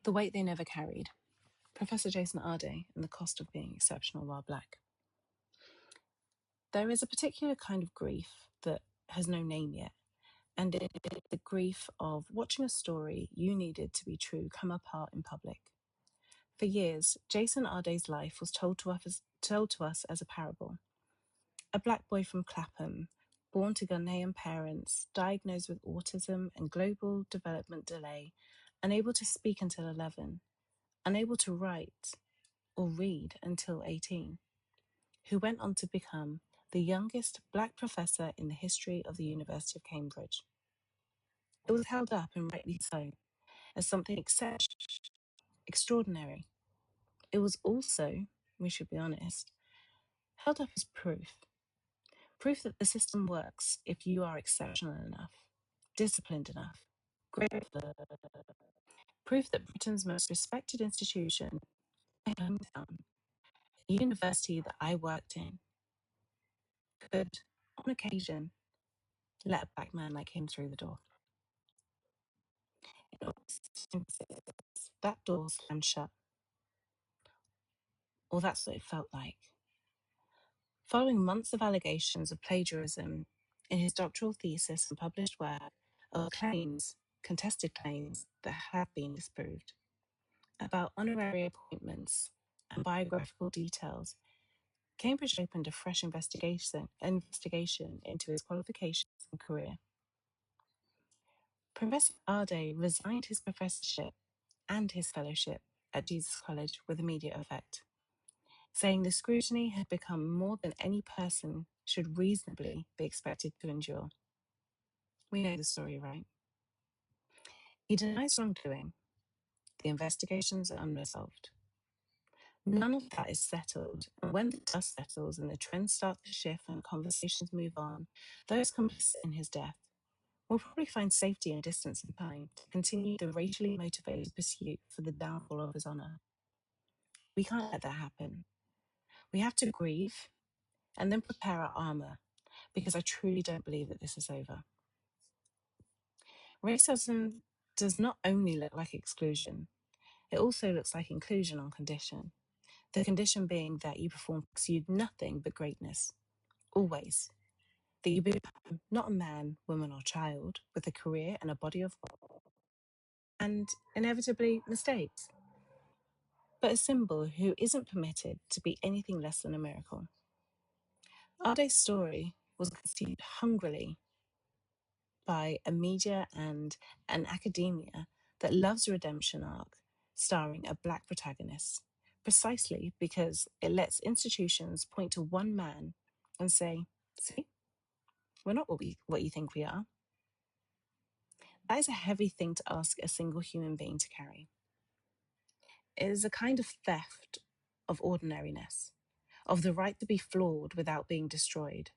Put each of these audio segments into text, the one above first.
The Weight They Never Carried, Professor Jason Arday and the Cost of Being Exceptional While Black. There is a particular kind of grief that has no name yet, and it is the grief of watching a story you needed to be true come apart in public. For years, Jason Arday's life was told to us as a parable. A black boy from Clapham, born to Ghanaian parents, diagnosed with autism and global development delay, unable to speak until 11, unable to write or read until 18, who went on to become the youngest black professor in the history of the University of Cambridge. It was held up, and rightly so, as something extraordinary. It was also, we should be honest, held up as proof that the system works if you are exceptional enough, disciplined enough, grateful. Proof that Britain's most respected institution, my hometown, the university that I worked in, could, on occasion, let a black man like him through the door. In August 1996, that door slammed shut, or that's what it felt like. Following months of allegations of plagiarism in his doctoral thesis and published work, of contested claims that have been disproved, about honorary appointments and biographical details, Cambridge opened a fresh investigation into his qualifications and career. Professor Arday resigned his professorship and his fellowship at Jesus College with immediate effect, saying the scrutiny had become more than any person should reasonably be expected to endure. We know the story, right? He denies wrongdoing. The investigations are unresolved. None of that is settled, and when the dust settles and the trends start to shift and conversations move on, those complicit in his death will probably find safety and distance in time to continue the racially motivated pursuit for the downfall of his honour. We can't let that happen. We have to grieve and then prepare our armour, because I truly don't believe that this is over. Racism does not only look like exclusion, it also looks like inclusion on condition. The condition being that you exude nothing but greatness, always. That you become not a man, woman, or child with a career and a body of work, and inevitably mistakes, but a symbol who isn't permitted to be anything less than a miracle. Arday's story was pursued hungrily by a media and an academia that loves a redemption arc starring a black protagonist, precisely because it lets institutions point to one man and say, see, we're not what you think we are. That is a heavy thing to ask a single human being to carry. It is a kind of theft of ordinariness, of the right to be flawed without being destroyed,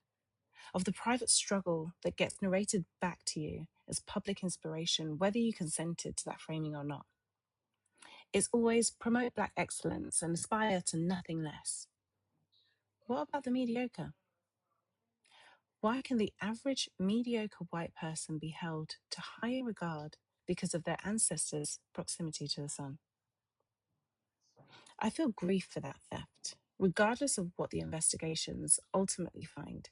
of the private struggle that gets narrated back to you as public inspiration, whether you consented to that framing or not. It's always promote black excellence and aspire to nothing less. What about the mediocre? Why can the average mediocre white person be held to higher regard because of their ancestors' proximity to the sun? I feel grief for that theft, regardless of what the investigations ultimately find.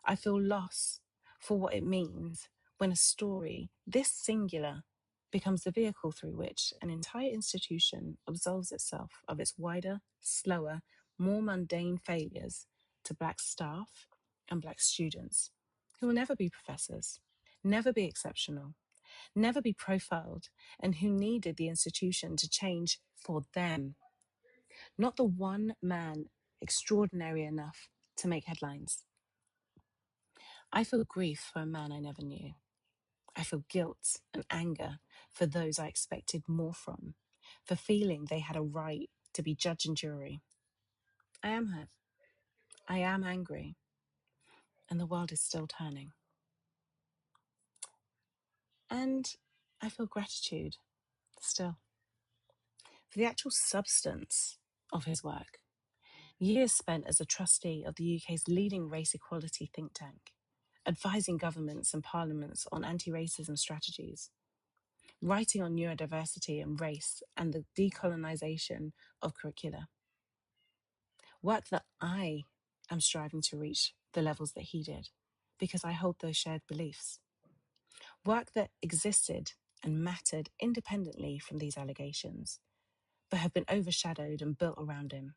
I feel loss for what it means when a story this singular becomes the vehicle through which an entire institution absolves itself of its wider, slower, more mundane failures to black staff and black students who will never be professors, never be exceptional, never be profiled, and who needed the institution to change for them, not the one man extraordinary enough to make headlines. I feel grief for a man I never knew. I feel guilt and anger for those I expected more from, for feeling they had a right to be judge and jury. I am hurt. I am angry. And the world is still turning. And I feel gratitude, still, for the actual substance of his work. Years spent as a trustee of the UK's leading race equality think tank, advising governments and parliaments on anti-racism strategies. writing on neurodiversity and race and the decolonization of curricula. Work that I am striving to reach the levels that he did because I hold those shared beliefs. Work that existed and mattered independently from these allegations, but have been overshadowed and built around him.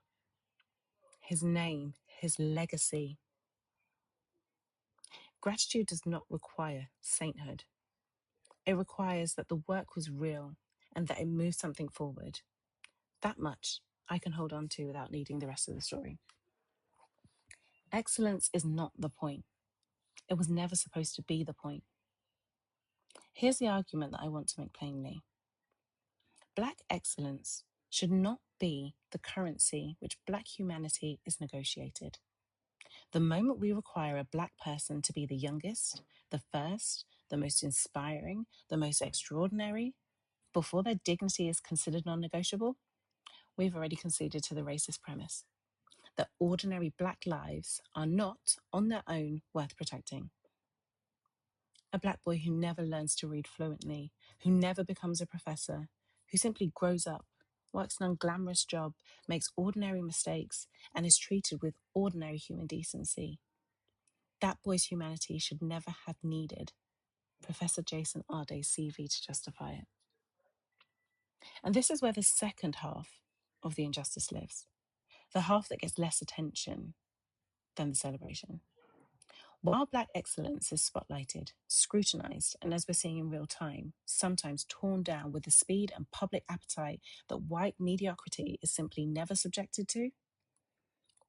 His name, his legacy. Gratitude does not require sainthood. It requires that the work was real and that it moved something forward. That much I can hold on to without needing the rest of the story. Excellence is not the point. It was never supposed to be the point. Here's the argument that I want to make plainly. Black excellence should not be the currency which Black humanity is negotiated. The moment we require a Black person to be the youngest, the first, the most inspiring, the most extraordinary, before their dignity is considered non-negotiable, we've already conceded to the racist premise that ordinary Black lives are not, on their own, worth protecting. A Black boy who never learns to read fluently, who never becomes a professor, who simply grows up, works an unglamorous job, makes ordinary mistakes, and is treated with ordinary human decency. That boy's humanity should never have needed Professor Jason Arday's CV to justify it. And this is where the second half of the injustice lives, the half that gets less attention than the celebration. While Black excellence is spotlighted, scrutinised, and as we're seeing in real time, sometimes torn down with the speed and public appetite that white mediocrity is simply never subjected to,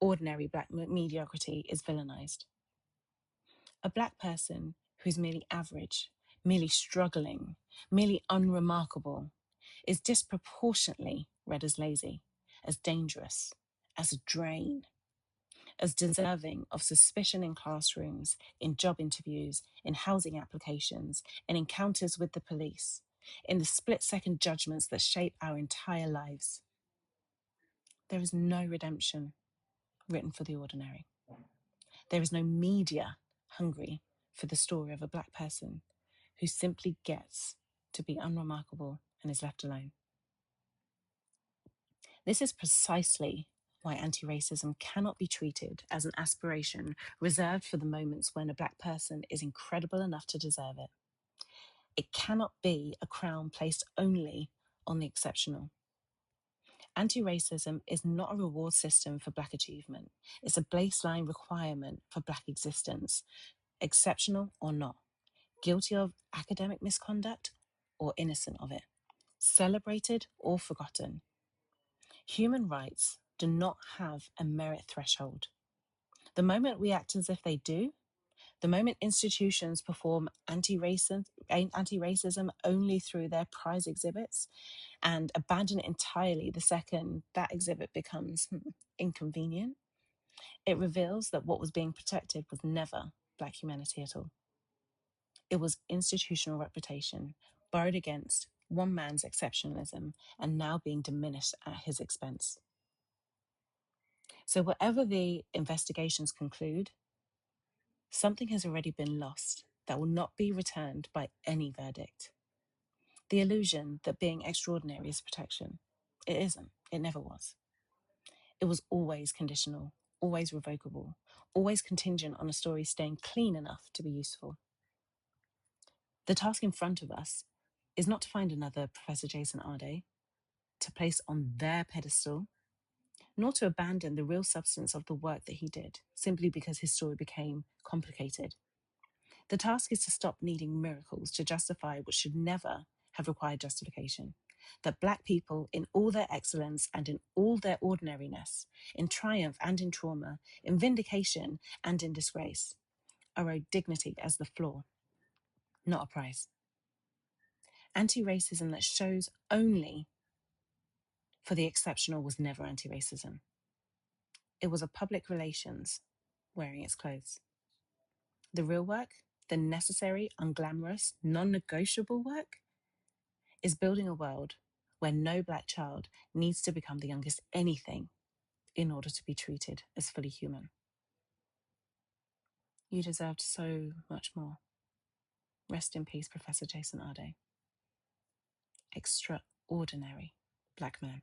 ordinary Black mediocrity is villainised. A Black person who's merely average, merely struggling, merely unremarkable, is disproportionately read as lazy, as dangerous, as a drain, as deserving of suspicion in classrooms, in job interviews, in housing applications, in encounters with the police, in the split-second judgments that shape our entire lives. There is no redemption written for the ordinary. There is no media hungry for the story of a Black person who simply gets to be unremarkable and is left alone. This is precisely why anti-racism cannot be treated as an aspiration reserved for the moments when a Black person is incredible enough to deserve it. It cannot be a crown placed only on the exceptional. Anti-racism is not a reward system for Black achievement. It's a baseline requirement for Black existence, exceptional or not, guilty of academic misconduct or innocent of it, celebrated or forgotten. Human rights do not have a merit threshold. The moment we act as if they do, the moment institutions perform anti-racism only through their prize exhibits and abandon it entirely the second that exhibit becomes inconvenient, it reveals that what was being protected was never Black humanity at all. It was institutional reputation, borrowed against one man's exceptionalism and now being diminished at his expense. So whatever the investigations conclude, something has already been lost that will not be returned by any verdict. The illusion that being extraordinary is protection. It isn't. It never was. It was always conditional, always revocable, always contingent on a story staying clean enough to be useful. The task in front of us is not to find another Professor Jason Arday, to place on their pedestal, nor to abandon the real substance of the work that he did, simply because his story became complicated. The task is to stop needing miracles to justify what should never have required justification. That Black people, in all their excellence and in all their ordinariness, in triumph and in trauma, in vindication and in disgrace, are owed dignity as the floor, not a prize. Anti-racism that shows only for the exceptional was never anti-racism. It was a public relations wearing its clothes. The real work, the necessary, unglamorous, non-negotiable work, is building a world where no Black child needs to become the youngest anything in order to be treated as fully human. You deserved so much more. Rest in peace, Professor Jason Arday. extraordinary black man.